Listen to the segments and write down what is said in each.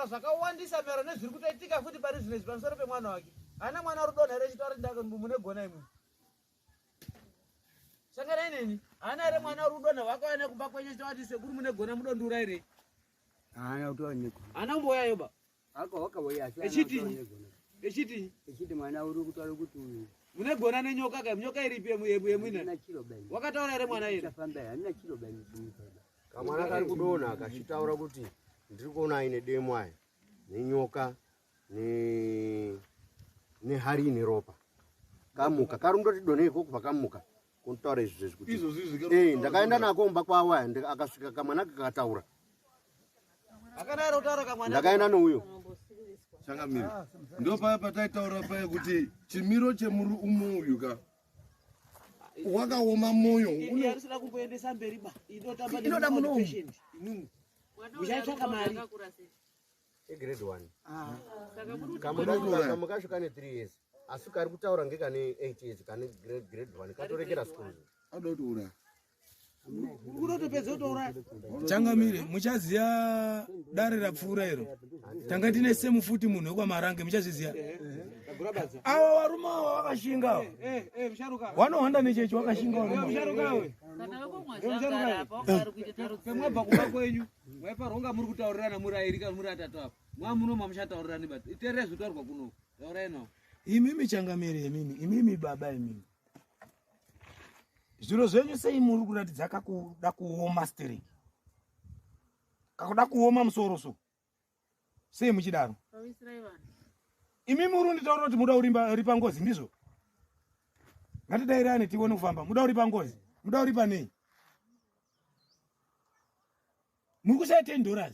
zvakawandisa mero nezviri kutoitika futi pari zvino izvi pamusoro pemwana wake. Ana mwana rudonha here chitaura ndaka mune Gona imwe. Sangana nini? Ana here mwana rudonha wakawana kumba kwenye chawati sekuru mune Gona mudondura here. Ana utooneko. Ana mboya yoba. Wakawaya asi. Echiti mwana uri kutaura kuti mune Gona nenyoka kai nyoka iripi yemwine. Ana kilo bani. Wakataura here mwana here. Chafamba ana kilo bani. Kamwana kari kudonha akachitaura kuti ndiri kuona ine demo aya nenyoka nehari rineropa. Kamuka karundoti doneko kubva kamuka. Kuntaura izvi kuti ndakaenda nako kumba kwawo akasvika kamwana kakataura. Akanaro taura kamwana. Ndakaenda nouyo. Changamiri. Ndo paya pataitaura paya kuti chimiro chemuri umuyu ka wakaoma moyo. Unosida kumboendesa mberi ba. Inoda muno patient. Uchaitsvaka mari. Grade 1. Kamuka shuka ne 3 years. Asi kari kutaura ngekane 8 years kane grade 1 katorekera school. Adotora. Urotopedza utoura. Changamire muchaziya dare rapfuura iro. Tanga tine semu futi munhu wekwaMarange muchazviziya. Ava varume vakashinga. Msharuka. Wanohanda nechechi wakashinga varume. Msharuka we. Mwabva kumba kwenyu. Mwaiparonga muri kutaurirana murayirika muri atatu apa. Mwamuno mamuchataurirani bati. Iterere zvitaurwa kuno. Taurai nawo. Imimi Changamire imimi baba imimi. Zviro zvenyu sei muri kuratidza kakuda kuoma stereki. Kakuda kuoma musoro so. Sei muchidaro? Imimi muri kunditaura kuti muda uri pangozi ndizvo? Ngatidairane tione kufamba. Muda uri pangozi. Muda uri panei? Muri kushaya $10.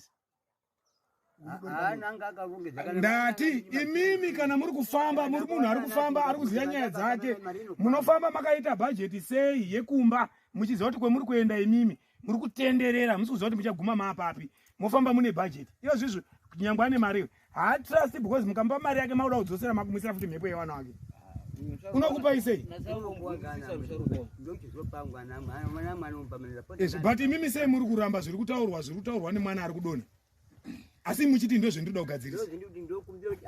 Ndati imimi kana muri kufamba muri munhu ari kufamba ari kuziya nyaya dzake munofamba makaita bajeti sei yekumba muchiziva kuti kwemuri kuenda imimi muri kutenderera musikuziva kuti muchaguma maapapi mofamba mune bajeti iyo zvizvo nyangwa ane mari haatrust because mukampa mari yake mauda kudzosera makumisira futi mhepo yewana wake unokupai sei but imimi sei muri kuramba zviri kutaurwa nemwana ari kudonha asi muchiti ndo zvendoda kugadzirisa Ndozvomuri kuti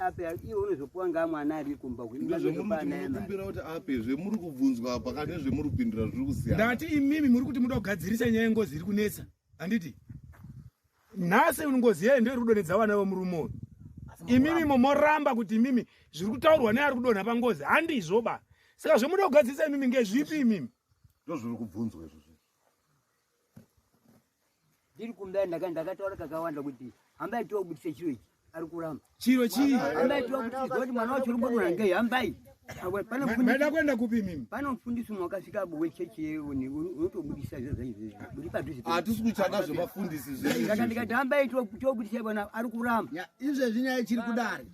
ape zvemuri kubvunzwa apa kana zvemuri kupindura zviri kusiyana. Ndati imimi muri kuti muda kugadzirisa nyaya yengozi iri kunetsa handiti nhasi ngozi yayo ndeiri kudonhedza vana vemurume imimi momoramba kuti imimi zviri kutaurwa neari kudonha pangozi handizvoba saka zvemuda kugadzirisa imimi ngezvipi imimi Ndozviri kubvunzwa izvozvo. Ndiri kumba ndakataura kakawanda kuti hambai tobudise chiro ichi ari kuramba. Chiro chii? Hambai tobudise kuti mwana wacho urikudonha ngei hambai. Maida kuenda kupi imimi? Panomufundisi mwakasvika wechechi yeuni unotobudisa izvozvo uri padhuze. Hatisi kutsvaka zvemafundisi zvenyu. Ndikati hambai tobudise bwana ari kuramba. Izvezvi nyaya chiri kudare.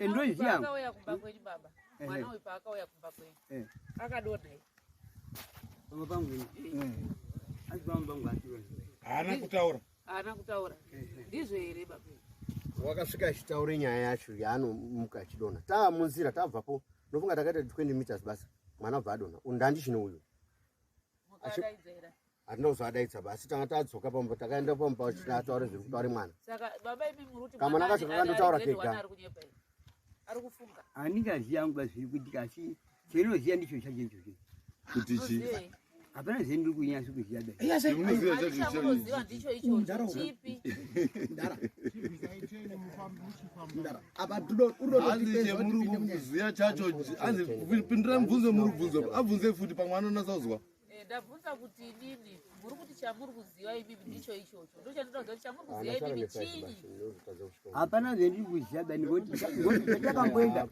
Ndoziya. Akauya kumba kwenyu baba. Mwana uyu paakauya kumba kwenyu. Akadonha. Pamwe pangu. Asi pamwe pangu asiwe. Haana kutaura. Ndizvo here baba. Wakasvika achitaura nyaya yacho yaanomuka achidonha. Tamunzira tabvapo ndofunga takaita 20 meters basi. Mwana abva adonha. Undandi chino uyu. Mwakadaidzira. Hatina kuzoadaidza basi tanga tadzoka pamba takaenda pamba taura zviri kutaura mwana. Saka baba imi muri kuti Kamwana kacho kakandotaura kega. Ari kufunga. Handingaziya nguva zviri kuitika asi chendinoziya ndicho chacho. Kuti chi? Hapana zendiri kunyasa kuziya dai. Munoziva ndicho ichocho. Chipi? Apa Hanzi chemuri kuziya chacho hanzi pindura mubvunzo muri kubvunza abvunze futi pamwe anonasaudzwa. Ndabvunza kuti inini muri kuti chamuri kuziva imimi ndicho ichocho. Ndochandinoda kuziva kuti chamuri kuziva imimi chii? Hapana zendiri kuziya dai ngoti takamboenda.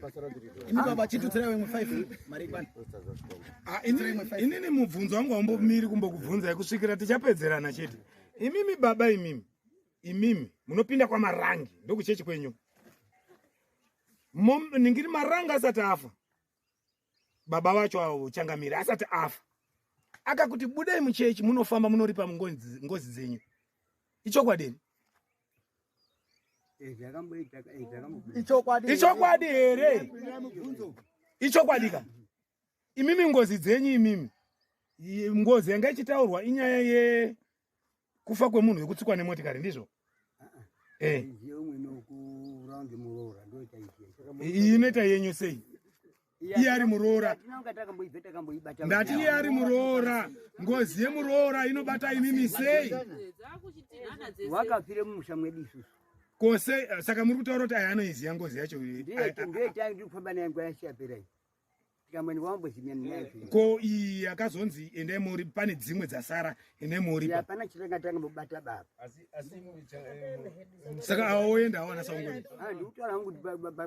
Ini baba chitutsira wemwe 5 mari kwani. Inini mubvunzo wangu haumbomiri kumbokubvunzai kusvikira tichapedzerana chete. Imimi baba imimi munopinda kwaMarange ndokuchechi kwenyu. Ningiri Marange asati afa. Baba wacho Changamire asati afa. Akakuti budai muchechi munofamba munoripa ngozi dzenyu. Ichokwadi. Ichokwadi here. Ichokwadika. Imimi ngozi dzenyu imimi. Ngozi yanga ichitaurwa inyaya ye kufa kwemunhu yekutsikwa nemotikari ndizvo. wange muroora ndio itaishia. Iyi inoita yenyu sei? Iye ari muroora. Tinanga takamboibva takamboibata. Ndati iye ari muroora. Ngozi yemuroora inobata imimi sei? Wakafire mumusha mwedu isusu. Kose saka muri kutaura kuti aya anoiziya ngozi yacho. Ndiye tangi kufamba naye nguva yashapera iyi. Tikamweni wambozimya naye. Ko iyi yakazonzi ende muri pane dzimwe dzasara ende muri. Ya pana chiranga tangambobata baba. Saka awoenda awana saungoni. Ndi utaura kuti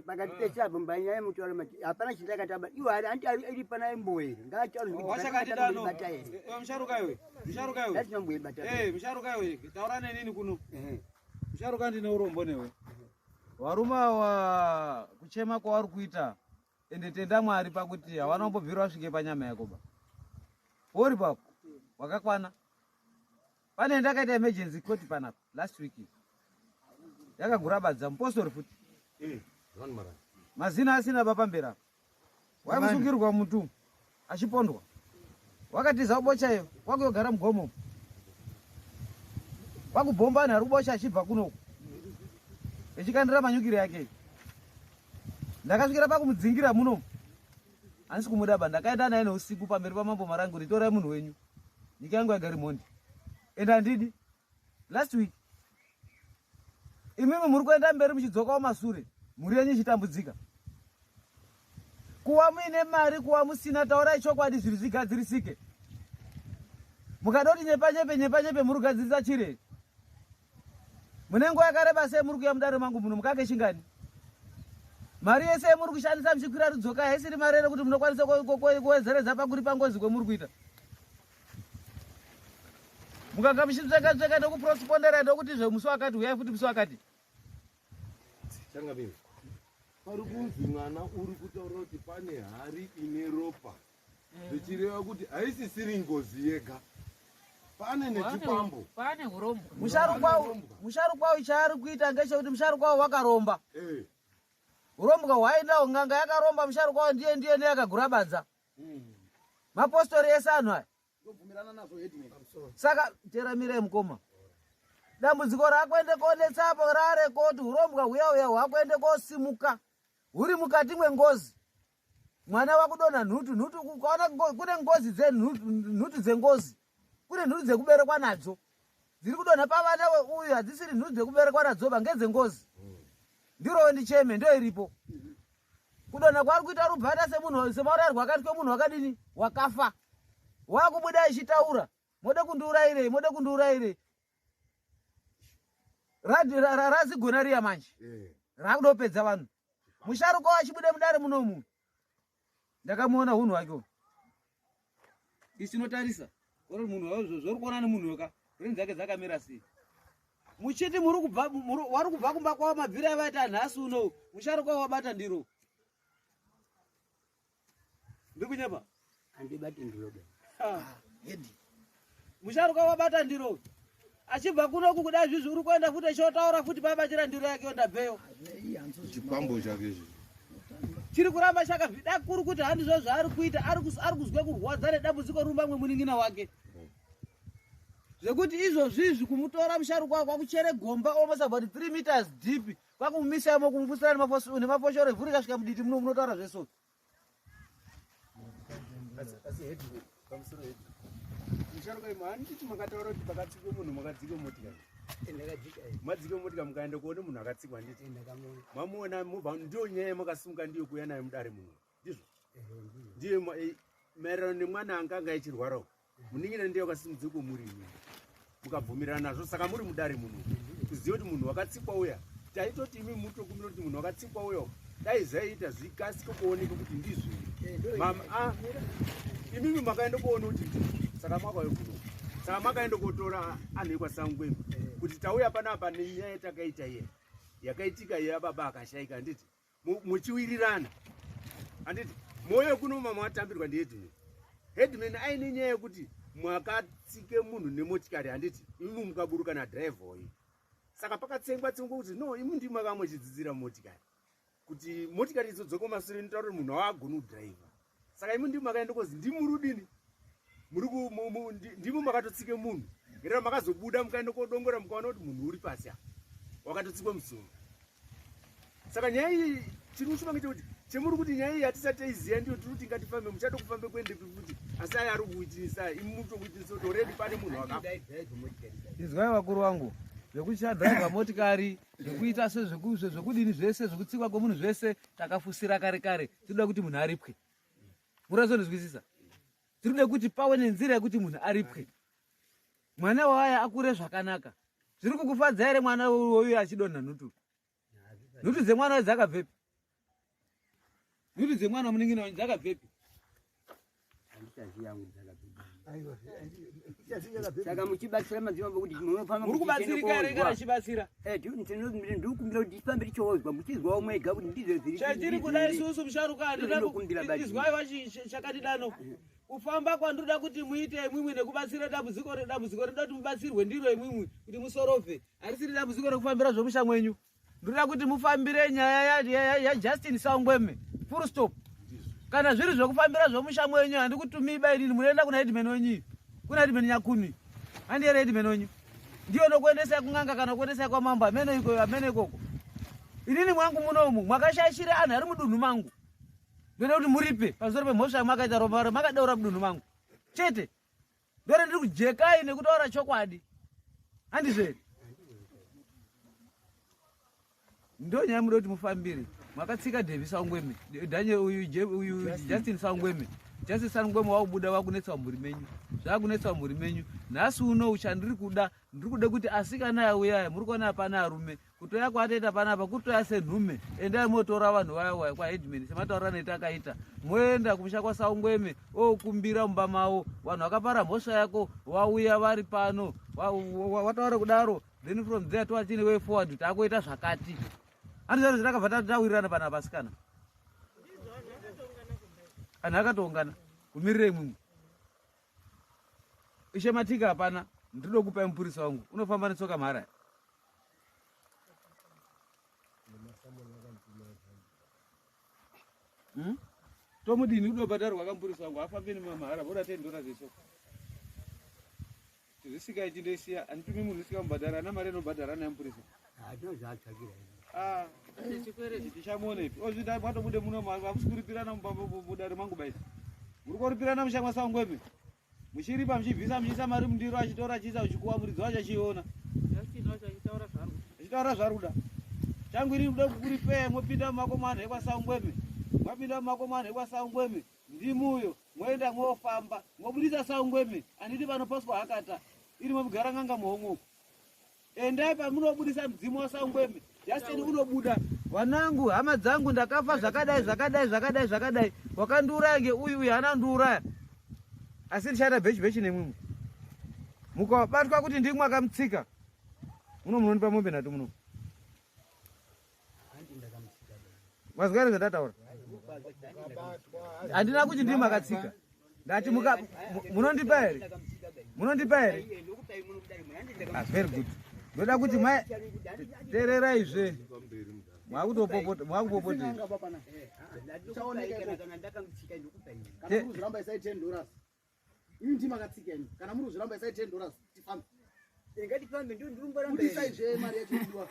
pakati pechapo mbanya yemutaura mati hapana chiranga taba. Iwo anti ali pana mboere. Ngataura kuti washakati dano. Msharuka iwe. Msharuka iwe. Ndatinamboibata. Msharuka iwe. Taurane nini kuno? Msharuka ndine urombo newe. Waruma wa kuchema kwa vari kuita ende tenda Mwari pakuti havana kumbobvirwa svike panyama yako ba. Uri papo wakakwana. Pane ndakaita emergency court panapa last week. Yakagurabadza mupostori futi. Mazina asina papambera. Wamusungirwa mutu achipondwa. Wakatiza ubocha iyo wakuyogara mugomo. Wakubhombana ari kubocha achibva kuno. Echikandira manyukiro yake. Ndakasvikira pakumudzingira muno. Hansi kumudaba ndakaenda naye usiku pamberi pamambo marangu ritora munhu wenyu. Nyika yangu yagari mondi. Enda ndidi. Last week. Imimi muri kuenda mberi muchidzoka masure. Muri yenyu chitambudzika. Kuwa muine mari kuwa musina taura chokwadi zviri zvigadzirisike. Mukadoti nyepa muri kugadzirisa chire. Munengo yakareba sei muri kuya mudare mangu muno mukake chingani. Mari yese muri kushandisa mchikwira rudzoka haisiri mari ere kuti munokwanisa kuwedzeredza pakuri pangozi kwemuri kuita. Mukanga muchitsveka ndokuprospondera ndokuti zvemusi wakati uyai futi musi wakati. Changa mimi. Pari kunzi mwana uri kutaura kuti pane hari ine ropa. Zvichireva kuti haisisiri ngozi yega. Pane nechipambo. Pane urombo. Musharukwa chaari kuita ngechekuti musharukwa wakaromba. Urombo hwaenda nganga yakaromba musharukwa ndiye yakagurabadza. Mapostori ese anhu aya. Ndobvumirana nazvo Hardman. Saka teramire Mukoma. Dambudziko rakwende konetsapo rare koti urombwa huya hwakwende kosimuka. Huri mukati mwengozi. Mwana wakudona nhutu ukaona kune ngozi nhutu dzengozi. Kune nhutu dzekuberekwa nadzo. Dziri kudona pavana uyu hadzisiri nhutu dzekuberekwa nadzo ngedzengozi. Ndiro ndicheme ndo iripo. Kudona kwari kuita rubhata semunhu semaurayirwo akati kwemunhu wakadini wakafa. Wakubuda ichitaura. Mode kundiuraire. Razi Gona riya manje. Rakudopedza vanhu. Musharuka wachibude mudare munomu. Ndakamuona hunhu hwake. Isinotarisa. Uri munhu zvori kuona nemunhu yoka. Rini dzake dzakamira sei. Muchiti wari kubva kumba kwawo mabvira avaita nhasi uno. Musharuka wabata ndiro. Ndikunyapa. Handibati ndiro. Musharuka wabata ndiro. Achibva kunoku kudai zvizvi uri kuenda futi echotaura futi pabachira ndiro yake ndabveyo. Chipambo chake izvi. Chiri kuramba chakavhida kuri kuti handizvo zvaari kuita ari kuzwe kurwadza nedambudziko rumba mwemuningina wake. Zvekuti izvozvizvi kumutora musharukwa wako kwakuchere gomba almost about 3 meters deep kwakumumisa imo kumupusira nemafoshoro evhuri kasvika muditi muno munotaura zveso. Asi Hardman pamusoro Hardman. Musharuka imo handiti makataura kuti pakatsikwe munhu makadzike motikari. Ndakadzika. Madzike motikari mukaenda kuone munhu akatsikwa nditi. Mamuona mubva ndiyo nyaya yamakasimuka ndiyo kuuya naye mudare munhu. Ndizvo. Ndiye maererano nemwana anga echirwarawo. Muningire ndiyo yakasimudzika kumuri imi. Mukabvumirana nazvo saka muri mudare munhu. Kuziva kuti munhu wakatsikwa uya. Taitoti imi mutokumbira kuti munhu wakatsikwa uya. Dai zaiita zvikasike kuoneka kuti ndizvo. Mama imimi makaenda kuona kuti saka makauya kuno. Saka makaenda kotora anhu ekwasangwemba. Kuti tauya panapa nenyaya takaita iye. Yakaitika iye baba akashaika nditi. Muchiwirirana. Anditi moyo kuno mama watambirwa ndiHardman. Hardman aine nyaya yekuti mwakatsike munhu nemotikari handiti imi mukaburuka nadriver oyi. Saka pakatsengwa kuti no imi ndimi makamwe chidzidzira motikari. Kuti motikari idzodzoka masure nitaura kuti munhu haagoni kudhiraivha. Saka imi ndimi makaenda kozi ndimurudini. Ndimi makatotsike munhu. Ngerera makazobuda mukaenda kodongora mukaona kuti munhu uri pasi apa. Wakatotsikwe musoro. saka nyaya iyi chinoshuma ngechekuti chemuri kuti nyaya iyi hatisati taiziya ndiyo tiri kuti ngatifambe muchada kufambe kuende kuti asi aya ari kuitisa imutokuitisa kuti already pane munhu wakafa. Izwai vakuru vangu, zvekuchadhraivha motikari, zvekuita zvekudini zvese, zvekutsikwa kwemunhu zvese takafusira kare kare. Tinoda kuti munhu aripwe. Murazondizwisisa? Tinoda kuti pawe nenzira yekuti munhu aripwe. Mwana waya akure zvakanaka. Zviri kukufadza here mwana uyu achidonha nhutu? Nhutu dzemwana wayo dzakabvepi? Nhutu dzemwana wamuningina wayo dzakabvepi? Saka muchibatsira madzimambo kuti munofamba Muri kubatsirika here kana chibatsira? ndikukumbira kuti tifambe tichoodzwa muchizwawo mwega kuti ndidzo dziri Chatiri kudai isusu musharukani izwai chakati dano. Kufamba kwandoda kuti muite imwimwi nekubatsira dambudziko rinoda kuti mubatsirwe ndiro imwimwi kuti musorove. Harisiri dambudziko rekufambira zvomusha mwenyu. Ndoda kuti mufambire nyaya yaJustin Sangweme. Full stop. Kana zviri zvokufambira zvomusha mwenyu handikutumiba inini munoenda kuna Hardman wenyu. Kuna Hardman nyakuni. Handi here Hardman wenyu. Ndiyo nokuendesa kunganga kana kuendesa kwamamba amene ikoko. Inini mwangu munomu mwakashayishira anhu ari mudunhu mangu. Ndoda kuti muripe pamusoro pemhosva yamakaita romaro makadeura mudunhu mangu. Chete. Ndore ndiri kujekai nekutaura chokwadi. Handizveri. Ndo nyaya muda kuti mufambire. Makatsika Davis Sangweme. Daniel uyu Justin Sangweme. Justin Sangweme wakubuda wakunetsa mhuri menyu. Zvakunetsa mhuri menyu. Nhasi uno uchandiri kuda kuti asikana auya muri kuona hapana arume. Kutoya kwatoita panapa kutoya senhume. Endai motora vanhu vaya kwa Hardman semataura netakaita. Moenda kumusha kwa Sangweme okumbira mumba mavo. Vanhu vakapara mhosva yako wauya vari pano. Wataura kudaro. Then from there toachine way forward takoita zvakati. Handizvo zvitakabva tawirirana pana vasikana. Anhu akatoungana kumirira imwimwi. Ishe matika hapana. Ndinoda kupai mupurisa wangu. Unofamba netsoka mhara. Tomudini unobhadharwa kamupurisa wangu afambe nemamhara voda $10 zvesoka. Zvisika ichindoisiya handitumi munhu usika mubhadhara ana mari inobhadhara naye mupurisa. Tichamuonepi? Ozvida mwatobude muno hamusi kuripirana mudare mangu baiti. Muri kuripirana mushamwa Sangweme. Muchiripa muchibvisa muchiisa mari mundiro achitora achiisa uchikuwa muridzi wacho achiona. Achitaura zvaruda. Changu iri kuda kukuripei mopinda mumakomana ekwaSangweme. Mwapinda mumakomana ekwaSangweme. Ndimuyo moenda mwofamba. Mobudisa Sangweme. Handiti panopaswa hakata. Iri momugara nganga muhomoko. Endai pamunobudisa mudzimu waSangweme. Justin unobuda. Wanangu, hama dzangu ndakafa zvakadai. Wakandiuraya ngeuyu hana ndiuraya. Asi ndichada bhechi nemwimwe. Mukabatwa kuti ndimwe mwakamutsika. Munonipa mombe nhatu muno. Mazwari zvandataura. Handina kuti ndimwe mwakatsika. Ndati munondipa here? Very good. Ndoda kuti terereizve. Mwakupopota. Ini ndima katsika ini. Kana muri kuzviramba isai $10 tifambe. Ngatifambe ndio ndurumboramba. Ndisaizve mari yacho ndiwa.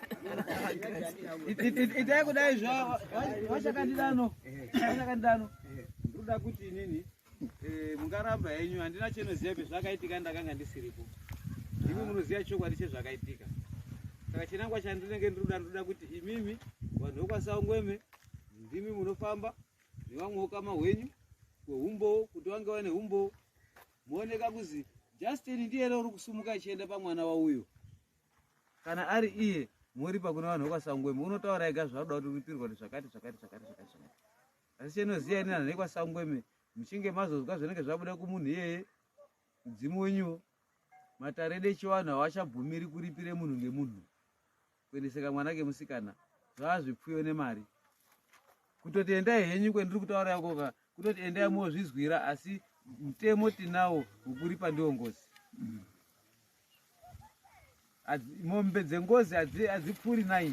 Itai kudai zva wachakandidano. Ndoda kuti inini mungaramba henyu handina chenoziva bezvakaitika ndakanga ndisiripo. Ndimi munoziva chokwadi chezvakaitika. Saka chinangwa chandinenge ndoda kuti imimi vanhu vokwaSangweme ndimi munofamba nevamwe ukama hwenyu kwehumbo kuti vange vane humbo. Muoneka kuzi Justin ndiye uri kusumuka achienda pamwana wauyo. Kana ari iye muri pakuna vanhu vokwaSangweme unotaura ega zvaroda kuti uripirwa zvakati. Asi chenoziya ini vanhu vekwaSangweme muchinge mazozwa zvinenge zvabuda kumunhu iyeye mudzimu wenyuwo matarede echivanhu havachabvumiri kuripire munhu ngemunhu. Kuendeseka mwana kemusikana zvavazvipfuyo nemari. Kutoti endai henyu kwendiri kutaura yakoka kutoti endai mozvizwira asi mutemo tinawo wokuripa ndiwo ngozi. Mombe dzengozi hadzipfuuri 9.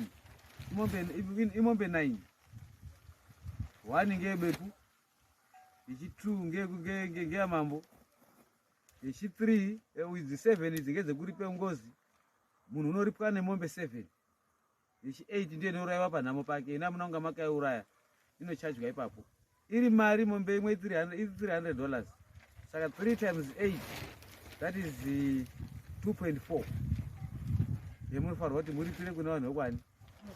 Imombe 9. 1 ngeyebepu. Yechi2 ngeyamambo. Yechi3 idzi 7 idzi ngedzekuripe ngozi. Munhu unoripwa nemombe 7. yechi8 ndiyo inourayiwa panhamo pake. Ina munonga makaiuraya inochajwa ipapo. Iri mari mombe imwe $300. Saka 3 times 8 that is 2.4 yemunofanirwa kuti muripire kuna vanhu vokwani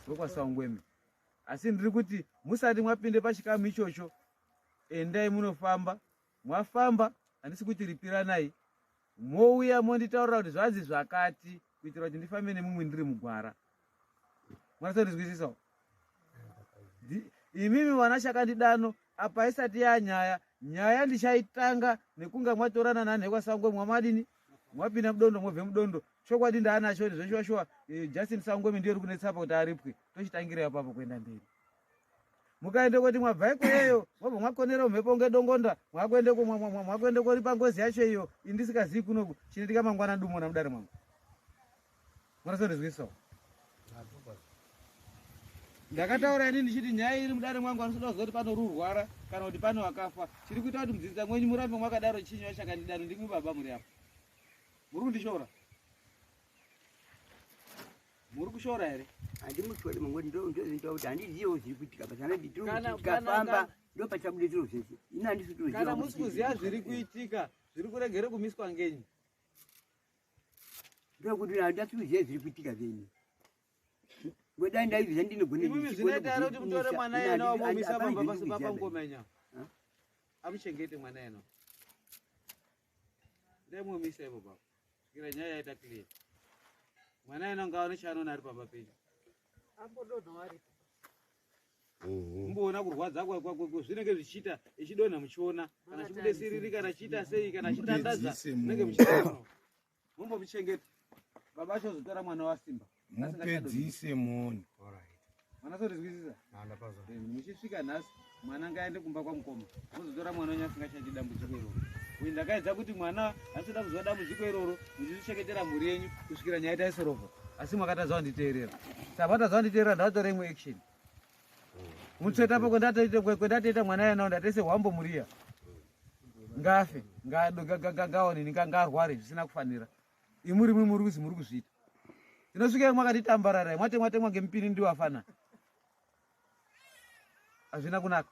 vokwaSangweme. Asi ndiri kuti musati mwapinde pachikamu ichocho, endai munofamba. Mwafamba handisi kuti ripiranai, mouya monditaurira kuti zvanzi zvakati, kuitira kuti ndifambe nemumwe ndiri mugwara. Mwatsondizwisisawo imimi vana chakandidano apa isati yanyaya. Nyaya ndichaitanga nekunga mwatorana nanhu ekwaSangweme, mwamadini mwapinda mudondo, mwobve mudondo. Chokwadi ndaanacho zveshuwa Justin Sangweme ndiyo ri kunetsapa kuti aripwe. Tochitangira apapo kuenda mberi. Mukaende kuti mwabva ikweyo mwobva mwakonera mhepo ngedongonda, mwakwende kuri pangozi yacho iyo indisikazivi kunoku chinoitika mangwana dumona mudare mwangu. Mwarasondizwisawo ndakataura ini ndichiti nyaya iri mudare mwangu anosoda kuzoti pano rurwara kana kuti pano wakafa. Chiri kuita kuti mudzidzisa mwenyu murambe mwakadaro chinywa chakandidano. Ndimwe baba muri apo, muri kundishora? Muri kushora here? Handimushori mangoni ndozinta kuti handizivo zviri kuitika pasana tikafamba ndo pachabude zviro zvese. Ina handisi kuziva. Kana musi kuziva zviri kuitika, zviri kuregere kumiswa ngenyi? Ndokuti handasi kuziva zviri kuitika venyu. Wedai ndaiziva ndinogone imimi zvinoita here kuti mutore mwana yena wamomisa papa Ngomenya amuchengete mwana yena. Ndai momisa ipo baba kusvikira nyaya yaita clear. Mwana yena ngaone chaanona ari pamba penyu. Mboona kurwadza kwakwe zvinenge zvichiita ichidonha muchiona, kana chibude siriri, kana chiita sei, kana chitandaza zvinenge muchiona. Mumbomuchengeta baba achozotora mwana wasimba. Mupedzise moni. Mwana sodizwisisa? Muchisvika nhasi mwana ngaende kumba kwaMukoma, mozotora mwana wenyu asingachadi dambudziko iroro. Uyu ndakaedza kuti mwana achoda kuzwa dambudziko iroro, muchizvichengetera mhuri yenyu kusvikira nyaya itaisorofa. Asi mwakatadza kunditeerera. Saka patadza kunditeerera ndatora imwe action. Mutsvetapo kwendatoita mwana yena ndatese hwambo muriya ngafe ngaonini ngarware zvisina kufanira. Imuri muri kuzi muri kuzviita. Inosvika mwakatitambararai mwatemwa ngemupini ndiwafana. Hazvina kunaka.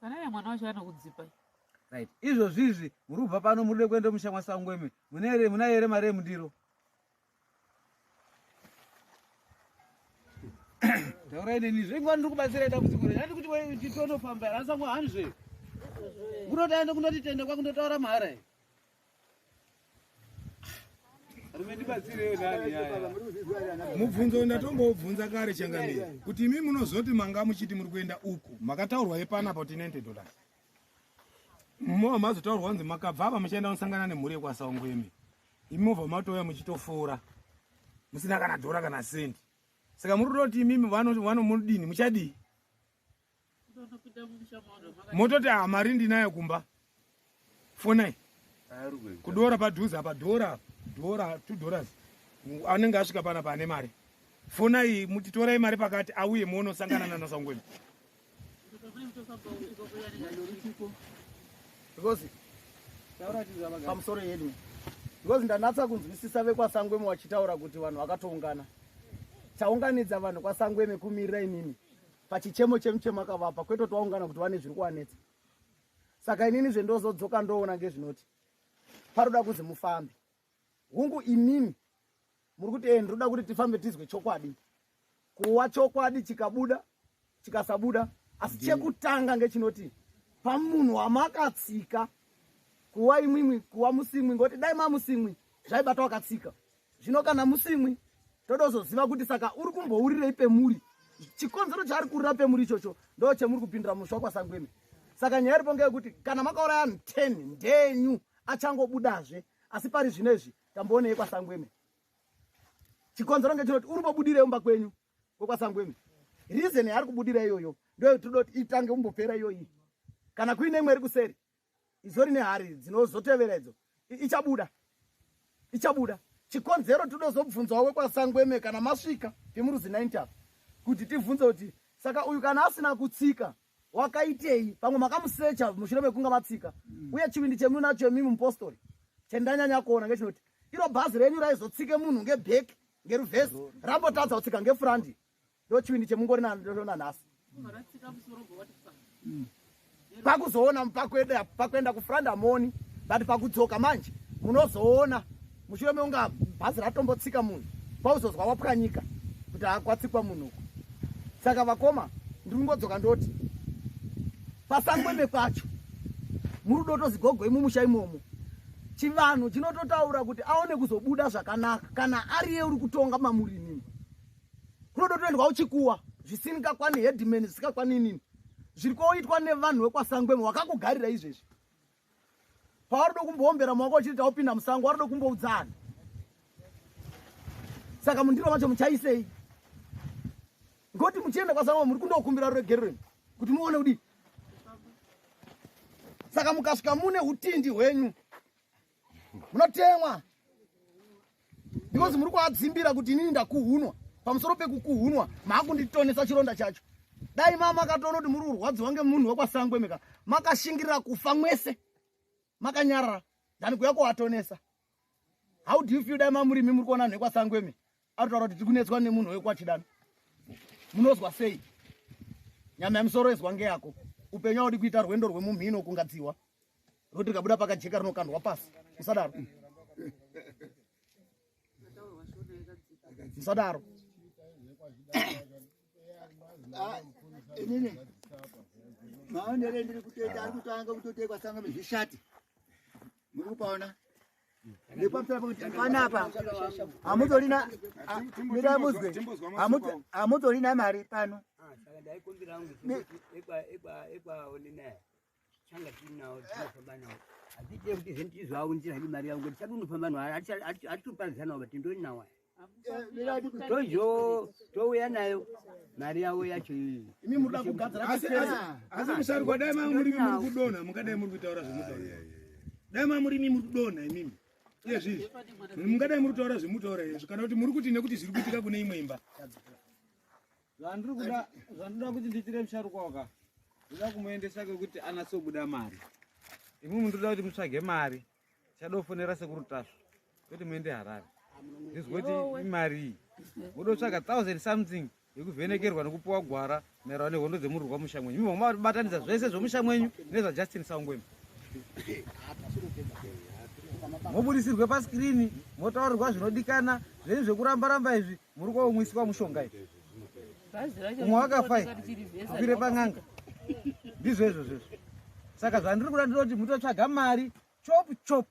Kana mwana wacho anokudzipa. Right. Izvozvizvi muri kubva pano muri kuenda musha mwaSangweme. Muna here mari yemundiro? Taurai neni zvengwa ndiri kubatsira dambudziko rei. Handiti kuti titonofamba asangwa hanzve. Munotaenda kunoti tende kwakundotaura mahara here. Mubvunzo ndatombobvunza kare Changamire kuti imi munozoti manga muchiti muri kuenda uku makataurwa yepanapa kuti $90. Mova mazotaurwa kunzi makabva apa muchaenda kunosangana nemhuri yekwaSangweme. Imi mobva matouya muchitofura musina kana dhora kana sendi. Saka muri kutoti imimi vanomudini muchadii? Mototi mari ndinayo kumba fonai kudora padhuze apa $2 anenge asvika panapa ane mari. Fonai mutitorai mari pakati auye muonosangana naSangweme. Pamusoro yedu because ndanatsa kunzwisisa vekwaSangweme wachitaura kuti vanhu vakatoungana. Chaunganidza vanhu kwaSangweme kumirira inini pachichemo chemuchemo akavapa kwete twaungana kuti vane zviri kuvanetsa. Saka inini zvendozodzoka ndoona ngezvinoti paroda kuzi mufambe. Hungu imimi muri kuti ndinoda kuti tifambe tizwe chokwadi. Kuwa chokwadi chikabuda chikasabuda, asi chekutanga ngechinoti pamunhu wamakatsika kuwa imwimwi kuwa musimwi, ngoti dai mamusimwi zvaibata wakatsika. Zvino kana musimwi todozoziva kuti saka uri kumbourirei pemuri. Chikonzero chaari kurira pemuri ichocho ndo chemuri kupindira musha kwaSangweme. Saka nyaya iripo ngeyekuti kana makauraya anhu 10 ndenyu achangobudazve, asi pari zvinezvi tamboonei kwaSangweme. Chikonzero ngechinoti uri kubudira umba kwenyu kwaSangweme. Reason yaari kubudira iyoyo ndoyo todoti itange umbopera iyoyi. Kana kuine imwe iri kuseri izori nehari dzinozotevera idzo ichabuda. Chikonzero tudozobvunzawo kwaSangweme kana masvika pemuruzi 90 kuti tibvunze kuti saka uyu kana asina kutsika wakaitei, pamwe makamusecha mushure mekunga matsika. Uye chivindi chemunu nacho mimi mupostori chendanyanya kuona ngechinoti iro bhazi renyu raizotsike munhu ngebheki ngeruvhesi rambotadza kutsika ngefurandi ndochivindi chemungori ndoona nhasi Waratsika musoro ngowati fa. pakuzoona pakuenda kufrandamoni but pakudzoka manje munozoona mushure meunga bhazi ratombotsika munhu pauzozwa wapwanyika kuti akwatsikwa munhuko. Saka vakoma ndiri kungodzoka ndoti pasangweme kwacho murudo tozigogoi mumusha imomo chivanhu chinototaura kuti aone kuzobuda zvakanaka kana ariye uri kutonga mamurini kunototoendwa uchikuwa zvisingakwani Hardman zvisingakwani nini zviri kuoitwa nevanhu vekwasangweme wakakugarira izvezvi. Pawarodo kumboombera maoko uchiti taupinda musango warodo kumboudzana. Saka mundiro macho muchaisei ngoti muchienda kwasangweme muri kundokumbira ruregerero kuti muone kudi. Saka mukasvika mune utindi hwenyu munotemwa because muri kuadzimbira kuti inini ndakuhunwa. Pamusoro pekukuhunwa maakunditonesa chironda chacho. Dai mama makatoona kuti muri kurwadziwa ngemunhu wekwasangwemeka makashingirira kufa mwese makanyarara dhani kuya kuatonesa. How do you feel dai mamurimi muri kuona nhekwa sangweme aritaura kuti tikunetswa nemunhu wekwachidano munozwa sei? Nyama yemusoro ezwa ngeyako upenyu haudi kuita rwendo rwemumhino kungadziwa rwoti rikabuda pakajeka rinokandwa pasi. Musadaro musadaro. Inini maonere ndiri kutoita ari kutanga kutotekwa sangweme zvishati muri kupaona panapa hamutorina midamuzwe hamutorina mari pano touya nayo mari yavo yacho iyi imi muda kugadzira asi musarukwa dai mamurimi muri kudonha mungadai muri kutaura zvemutaura dai mamurimi muri kudonha imimi iyezvizvi mungadai muri kutaura zvemutaura izvi kana kuti muri kuti nekuti zviri kuitika kune imwe imba. Zvandoda kuti ndiitire musharukwa waka ndoda kumuendesa kwekuti anatsobuda mari. Imimi ndoda kuti mutsvage mari chadofonera sekuru tasvo kuti muende Harare ndizwe kuti imari iyi wodotsvaga 1000 something yekuvhenekerwa nekupiwa gwara maererano nehondo dzemurwi wamusha mwenyu. Mimi mabatanidza zvese zvomusha mwenyu nezvajustin Sangweme mobudisirwe paskirini motaurirwa zvinodikana zvenyu zvekuramba-ramba izvi muri kwaumwiswa mushonga izvi umwe wakafai kwire pan'anga ndizvo izvo zvizvo. Saka zvandiri kuda ndinoti mutotsvaga mari chopu chopu.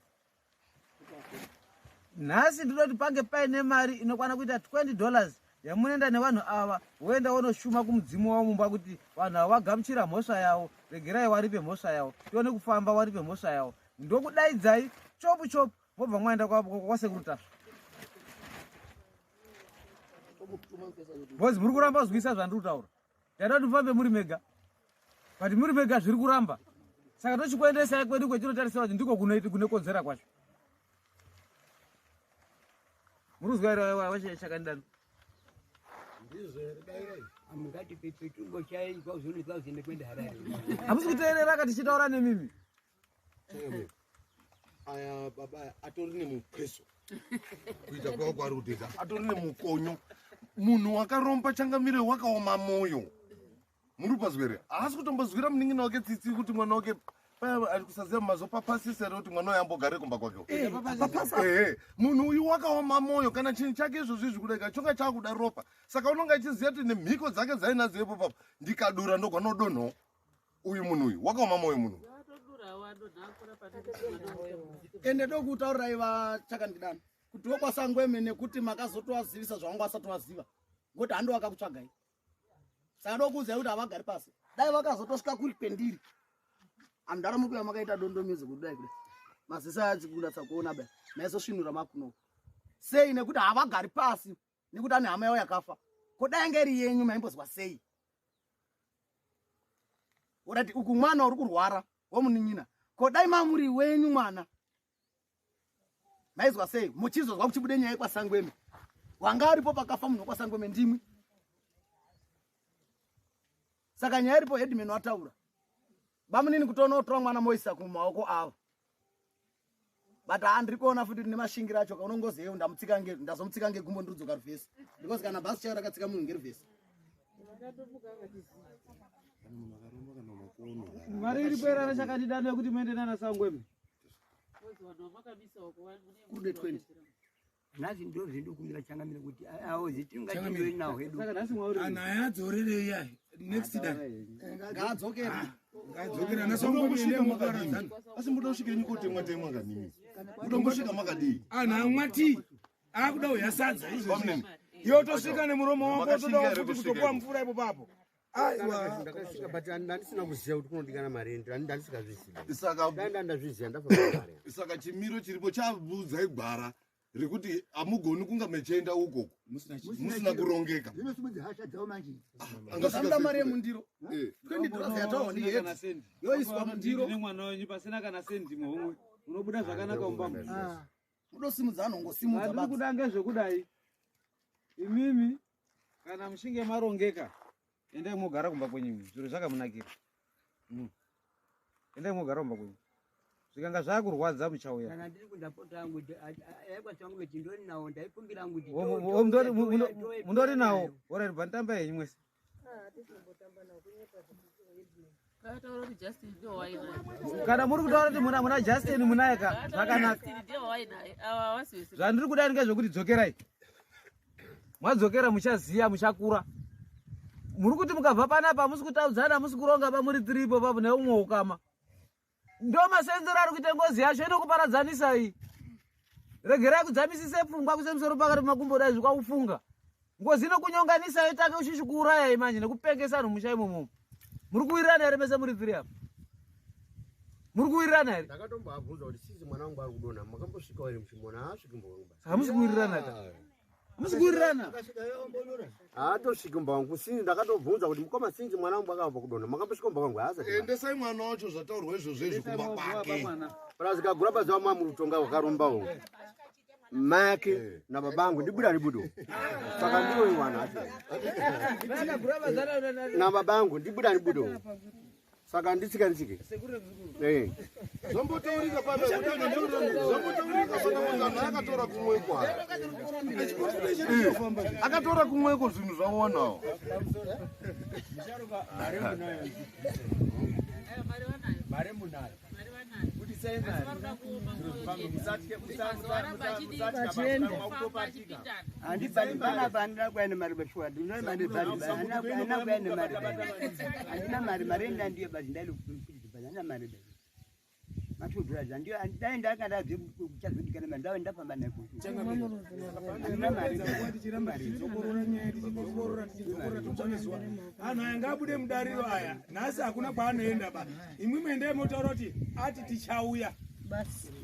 Nhasi ndinoti pange paine mari inokwana kuita $20 yamunoenda nevanhu ava woenda wonoshuma kumudzimu wamumba kuti vanhu ava vagamuchira mhosva yavo regerai waripe mhosva yavo tione kufamba waripe mhosva yavo ndokudaidzai chopu chopu mobva mwaenda kwasekuru tasvo. Bozi muri kuramba kuzwisa zvandiri kutaura ndaida kuti mufambe muri mega but muri mega zviri kuramba. Saka tochikuendesai kwedu kwechinotarisira kuti ndiko kunekodzera kwacho. Muruzwa ere wachakandidano amungati petungo chaizwa kuzoonekwa kuziende kwenda Harare hamusi kuteerera akatichitaura nemimi aya baba atori nemukweso kuita kwavo kwari kuteta atori nemukonyo munhu wakaromba changamire wakaoma moyo muri pazwere haasi kutombozwira munin'ina wake tsitsi kuti mwana wake ari kusaziva mazopapasisa ere kuti mwana uyu ambogare kumba kwake munhu uyu wakaoma moyo kana chinhu chake izvozvi zvikudai chonga chaakuda ropa saka unonga achiziva kuti nemhiko dzake dzainadzo ipo papa ndikadura ndogwana udonho uyu munhu uyu wakaoma moyo munhu ende ndokutaurirai vachakandidana kuti wokwasangweme nekuti makazotoazivisa zvavanga asati vaziva ngoti hando vakakutsvagai. Saka ndokuudzai kuti havagari pasi dai vakazotosvika kuri pendiri amudara mukuya makaita dondomedzo kudai kudai maziso achikudatsa kuona bai maizosvinura makuno sei nekuti havagari pasi nekuti ane hama yavo yakafa kodai ngeri yenyu maimbozwa sei urati uku mwana uri kurwara womunin'ina kodai mamuri wenyu mwana maizwa sei muchizozwa kuchibude nyaya yekwasangweme wanga aripo pakafa munhu wekwasangweme ndimwi. Saka nyaya iripo Hardman wataura bamunini kutoona kutora mwana moisa kumaoko avo but handiri kuona futi rine mashingira acho kaunongozeyo ndazomutsika ngegumbo ndirudzoka ruvhesi because kana bhazi chayo rakatsika munhu ngeruvhesi Mari iri pera rachakatidana kuti muende nana Sangwemi. Kude 20. Nasi ndo zvindokumbira changamira kuti awo zitingatindoi nawo hedu. Saka nasi mwauri. Ana yadzorere ya next day. Ngadzokera. Ngadzokera na Sangwemi ende mukaradzana. Asi mudosvike nyikotemwa temwa nganimi. Mutombosvika makadii. Ana amwati akuda uyasadza izvo. Yotosvika nemuromo wako toda kuti kutokuwa mvura ipo papo. Aiwa ndakasvika but ndandisina kuziva kuti kunodikana mari ndandisikazviziva. Saka ndandazviziva ndafamba mari. Saka chimiro chiripo chabudzai gwara rekuti amugoni kunga mechenda ukoko musina kurongeka. Zvinosumudza hasha dzawo manje. Angasanga mari yemundiro. 20 dollars yatawo ndi kana sendi. Yoiswa mundiro nemwana wenyu pasina kana sendi muhomwe. Unobuda zvakanaka umbamu. Unosimudza anongosimudza baba. Kuda ngezvekudai. Imimi kana mushinge marongeka endai mogara kumba kwenyu. Zviro zvakamunakira. Endai mogara kumba kwenyu. Zvikanga zvakurwadza muchauya. Kana ndiri kundapota angu aikwa changu mechindori nawo ndaikumbira angu kuti mundori nawo. Ora bantamba yenyu mwese. Kana muri kutaura kuti muna Justin munayeka zvakanaka. Zvandiri kudai ngezvekuti dzokerai. Mwadzokera muchaziya muchakura. Muri kuti mukabva panapa musi kutaudzana musi kuronga pa muri 3 ipo papo neumwe ukama. Ndo masenzero ari kuita ngozi yacho inokuparadzanisa iyi. Regerai kudzamisise pfungwa kusemusoro pakati makumbo dai zvikaufunga. Ngozi inokunyonganisa itake uchishukura imanje nekupengesa vanhu musha imomo. Muri kuwirirana here mese muri 3 apa? Muri kuwirirana here? Ndakatombabvunza kuti sisi mwana wangu ari kudonha makambosvika ere muchimona asviki mbongu basi. Hamusi kuwirirana ta. Hamusi kuwirirana. Atosvika mbangu sini ndakatobvunza kuti Mukoma sinzi mwana wangu akabva kudonha makambosvika mbangu hasa. Endesai mwana wacho zvataurwa izvozvo kumba kwake. Parazika guraba za mama rutonga wakarombawo. Make na babangu ndibuda ribudo. Saka ndiwe mwana acho. Na babangu ndibuda ribudo. Saka nditsika. Zvombotaurika papa zvombotaurika saka mwana akatora kumwe kwa. Akatora kumweko zvinhu zvawanawo. Mare munayo. Kuti saenda. Andibana bana kwene mari bashwa ndino mari bana ana kwene mari andina mari ndiye basi ndalo kupizibana mari bana matudura ndio ndaenda akadabye kuchazindikana mandawe ndapamba nayo andina mari anhu anga abude mudariro aya nhasi hakuna kwaanoenda ba imwe mende motaura kuti ati tichauya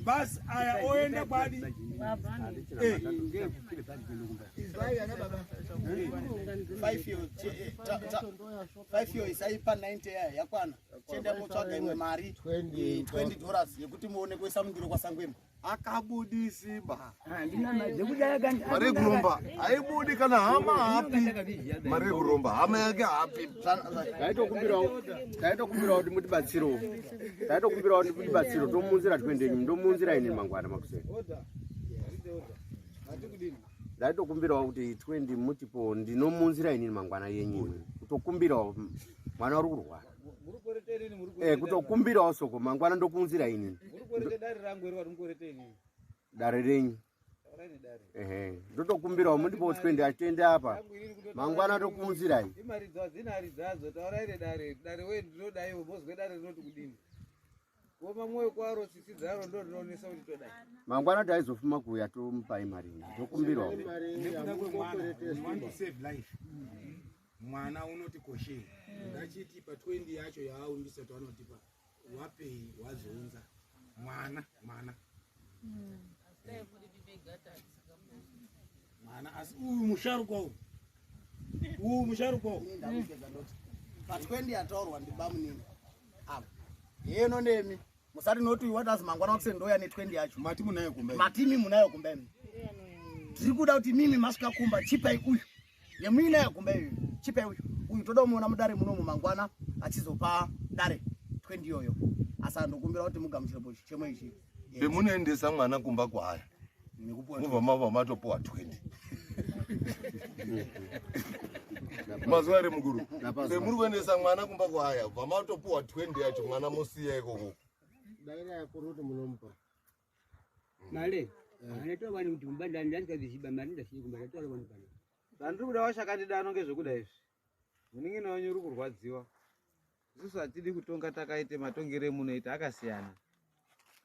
basi aya oenda kwadi 5 yo isaipa 90 yaya yakwana chenda motsvaga imwe mari 20 dollars yekuti muone kuisa mundiro kwa Sangwemi akabudisi ba andina mari dzekudaya kandi mari kuromba aibudi kana hama hapi mari kuromba hama yake hapi Taitokumbira kuti mutibatsiro. Taitokumbira kuti mutibatsiro tomunzira twendenyu ndomunzira ine mangwana makuseni. Ndaitokumbira kuti 20 mutipo ndinomunzira ine mangwana yenyu. Kutokumbira mwana uri kurwara. Kutokumbira soko mangwana ndokunzira ine. Dare renyu. Ndotokumbira mundipo 20 atende apa. Mangwana tokunzira ine. Imari dzinari dzadzo tauraire dare wewe ndodai ubozwe dare rinoti kudini. Woma moyo kwaro sisi dzaro ndo rinonesa kuti todai. Mangwana taizofuma kuya tomupa imari. Ndokumbira. Ndikuda kwemwana want save life. Mwana unoti koshe. Ngachitipa 20 yacho yaaumbisa twanotipa wapei wazounza. Mwana. Mwana asi uyu musharuka pa 20 yataurwa ndibamunini apa yeno ndemi musati noti wadazi mangwana wakuseni ndoya ne 20 yacho mati munayo kumba matimi munayo kumba tiri kuda kuti mimi masvika kumba chipai uyu yemwina yakumba iyo chipai uyu toda kumuona mudare munomu mangwana achizopa dare 20 yoyo asandokumbira kuti mugamuchirepo chemo ichi bemunoendesa mwana kumba kwaya mubva mava matopuwa 20 mazuva ari mukuru semuri kuendesa mwana kumba kwaya bva matopuwa 20 yacho mwana musiya ikoko daira yakuruti munompa male anaitwa vani kuti mumbanda ndandikaziziba mari ndasiye kumba ndatora vani pano zvandiri kuda washakandidano ngezvekuda izvi muningina wenyu uri kurwadziwa isusu hatidi kutonga takaite matongere munoita akasiyana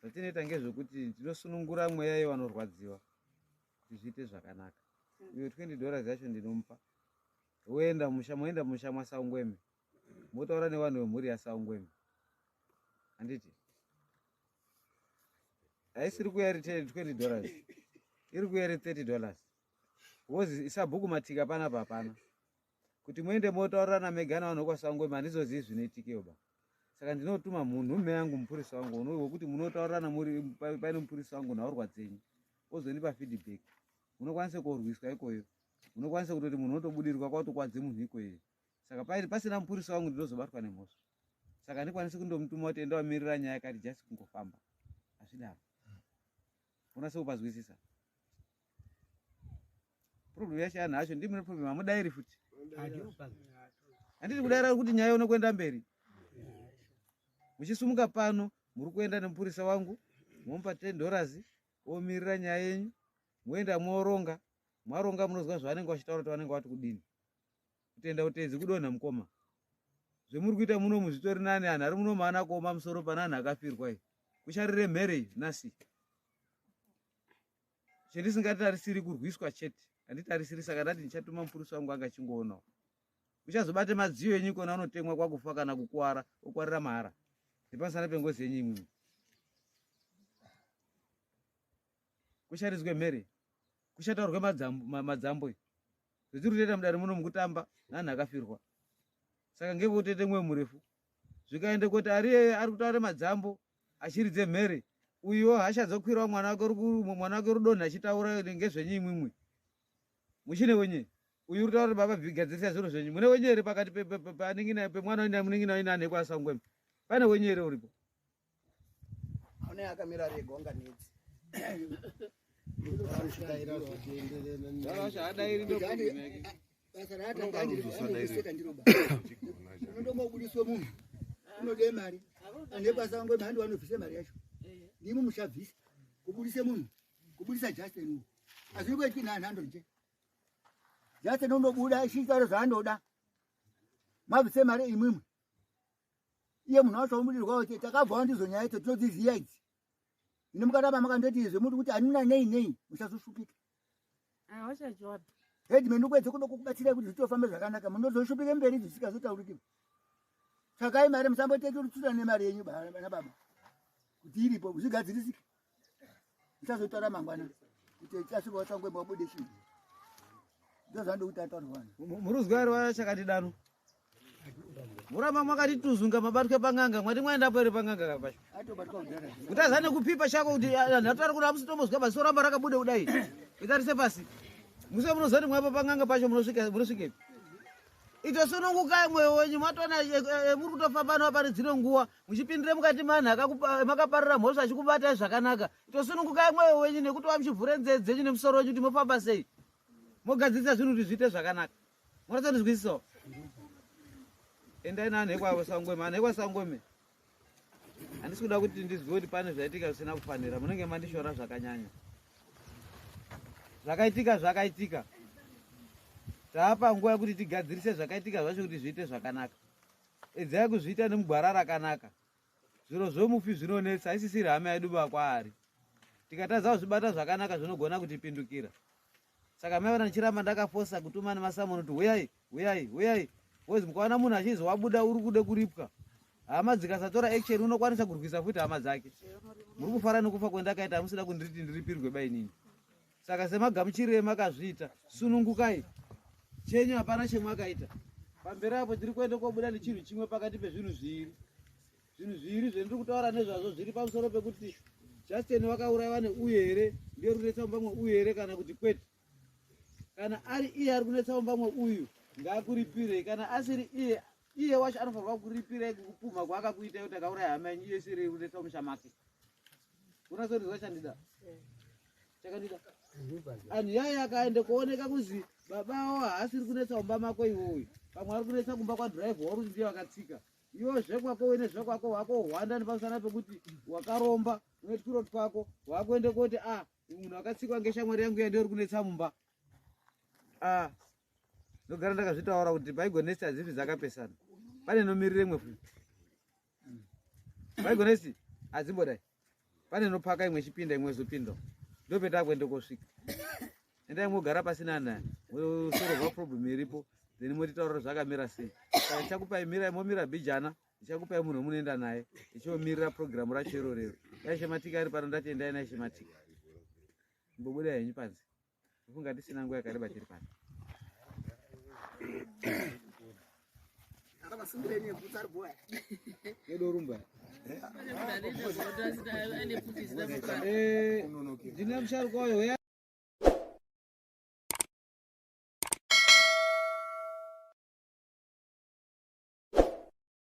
zvatinoita ngezvekuti tinosunungura mweya yevanorwadziwa kuti zviite zvakanaka iyo $20 yacho ndinomupa woenda musha moenda musha mwasaungweme motaura nevanhu vemhuri yasaungweme handiti haisiri kuya iri $20 iri kuya iri $30 wozi isabhuku matika pana papana kuti muende motaurana mega navanhu vokwasaungweme handizozivi zvinoitikeyo ba saka ndinotuma munhume yangu mupurisa wangu wekuti munotaurana muri paine mupurisa wangu naurwadzenyu ozonipa feedback munokwanisa kurwiswa ikoyo munokwanisa kutoti munhu otobudirwa kwatokwadze munhu ikoyo saka pasina mupurisa wangu ndinozobatwa nemhosva saka ndikwanisi kundomutuma kuti enda wamirira nyaya yakati jasi kungofamba hazvidaro unase kupazwisisa problem yacho anhu acho ndimune problem hamudairi futi handiti kudaira kuti nyaya unokuenda mberi muchisumuka pano muri kuenda nemupurisa wangu momupa $10 omirira nyaya yenyu moenda moronga mwaronga munozwa zvavanenge vachitaura kuti vanenge vati kudini kutoenda utedzi kudonha mukoma zvemuri kuita muno muzvitori nani anhu ari muno maana kuoma musoro pana anhu akafirwa iyi kucharire mhere iyi nasi chendisingatarisiri kurwiswa chete handitarisiri saka ndati ndichatuma mupurisa wangu anga chingoonawo uchazobate madziyo enyu kona unotemwa kwakufa kana kukuwara okwarira mahara ndipamusana pengozi yenyu imwimwe kucharizwe mhere kuchataurwe madzambo zvetiri kutoita mudare muno mukutamba nanhu akafirwa saka ngevotete mwoyo murefu zvikaende kuti ari kutaura madzambo achiridze mhere uyuwo hasha dzokwirawo mwana wake rudonha achitaura ngezvenyu imwimwe muchine wenye uyu uri taura baba vigadzirisa zviro zvenyu mune wenye here pakati paningina pemwana wenda muningina waina ane kwasangweme pane wenye here uripo aune akamira regonga nedzi basa raatangandiseka ndiroba unondomobudiswe munhu unode mari ane kwasangweme handi vanobvise mari yacho ndimi mushabvisa kubudise munhu kubudisa Justin azviri kuitwi naanhando nje Justin undobuda achitaura zvaanoda mabvise mari imwimwe iye munhu wacho umudirwa kuti takabvawo ndizo nyaya idzi tinodziziya idzi ine mukatamba makandoti izve muri kuti hanina nei muchazoshupika wachajoda Hardman ukwedze kuda kukubatsirai kuti zvitofamba zvakanaka munozoshupike mberi idzi zvisikazotauriki tsvakai mari musamboteti rutsura nemari yenyu bana baba kuti iripo zvigadzirisike muchazotaura mangwana kuti chasvika wasangwema wabude chinhu ndozvandokuti ataurwa muri kuzwa iri wachakatidano muramba makatituzunga mabatwe pang'anga mwati mwaendapo iri pang'anga kapacho atobatwa kudhara kuti azane kupipa chako kuti ndataura kuti hamusitombozwa basi oramba rakabude kudai itarise pasi muse munozoti mwapo pang'anga pacho munosvikepi itosunungukai mwoyo wenyu mwatona muri kutofamba nawo pane dzino nguwa muchipindire mukati manhu makaparira mhosva achikubatai zvakanaka itosunungukai mwoyo wenyu nekuti wamuchivhure nzee dzenyu nemusoro wenyu kuti mofamba sei mogadzirisa zvinhu kuti zviite zvakanaka mwatsonizwisisawo endai naanhu ekwasangweme anhu ekwasangweme handisi kuda kuti ndizive kuti pane zvaitika zvisina kufanira munenge mandishora zvakanyanya zvakaitika taapa nguva yekuti tigadzirise zvakaitika zvacho kuti zviite zvakanaka edzai kuzviita nemugwara rakanaka zviro zvomufi zvinonetsa isisiri hama yedu bakwaari tikatadza kuzvibata zvakanaka zvinogona kutipindukira saka maiona ndichiramba ndakafosa kutuma nemasamoni kuti huyai wozi mukaona munhu achizi wabuda uri kude kuripwa hama dzikasatora action unokwanisa kurwisa futi hama dzake muri kufara nekufa kwendakaita hamusida kundiriti ndiripirwe bainini saka semagamuchirire makazviita sunungukai chenyu hapana chemwakaita pamberi apo tiri kuenda kobuda nechinhu chimwe pakati pezvinhu zviviri zvendiri kutaura nezvazvo zviri pamusoro pekuti Justin wakaurayiwa neuye here ndiye uri kunetsa mumbamwe uyu here kana kuti kwete kana ari iye ari kunetsa mumbamwe uyu ngaakuripirei kana asiri iye wacho anofanirwa kuripirei kupumha kwaakakuitai kuti akauraya hama yenyu iye siri kunetsa musha make unasonizwa chandida chakandida anhu yaya akaende kuoneka kuzi babawo haasiri kunetsa kumba mako iwoyo, pamwe ari kunetsa kumba kwadhiraivha waruti ndiye wakatsika. Iwo zvekwako wene zvekwako wako hwanda nepasana pekuti wakaromba unetwiro twako wakuende koti munhu wakatsikwa ngeshamwari yangu ya ndiori kunetsa mumba. Ndogara ndakazvitaura kuti baigonesi hadzivi dzakapesana, pane nomirire imwe futi. Baigonesi hadzimbodai, pane nopaka imwe chipinda imwe zopindawo, ndopeta akuende kosvika. Endai mogara pasina naya, mosorova problem iripo, then motitaura zvakamira sei. Ndichakupai mirai, momira bijana, ndichakupai munhu munoenda naye, ndichiomirira programu racho irorero. Dai Shematika ari pano ndati endai naye Shematika. Mbobuda henyu panze. Kufunga tisina nguva yakareba tiri pano. Yedorumba. Ndine musharuka wayo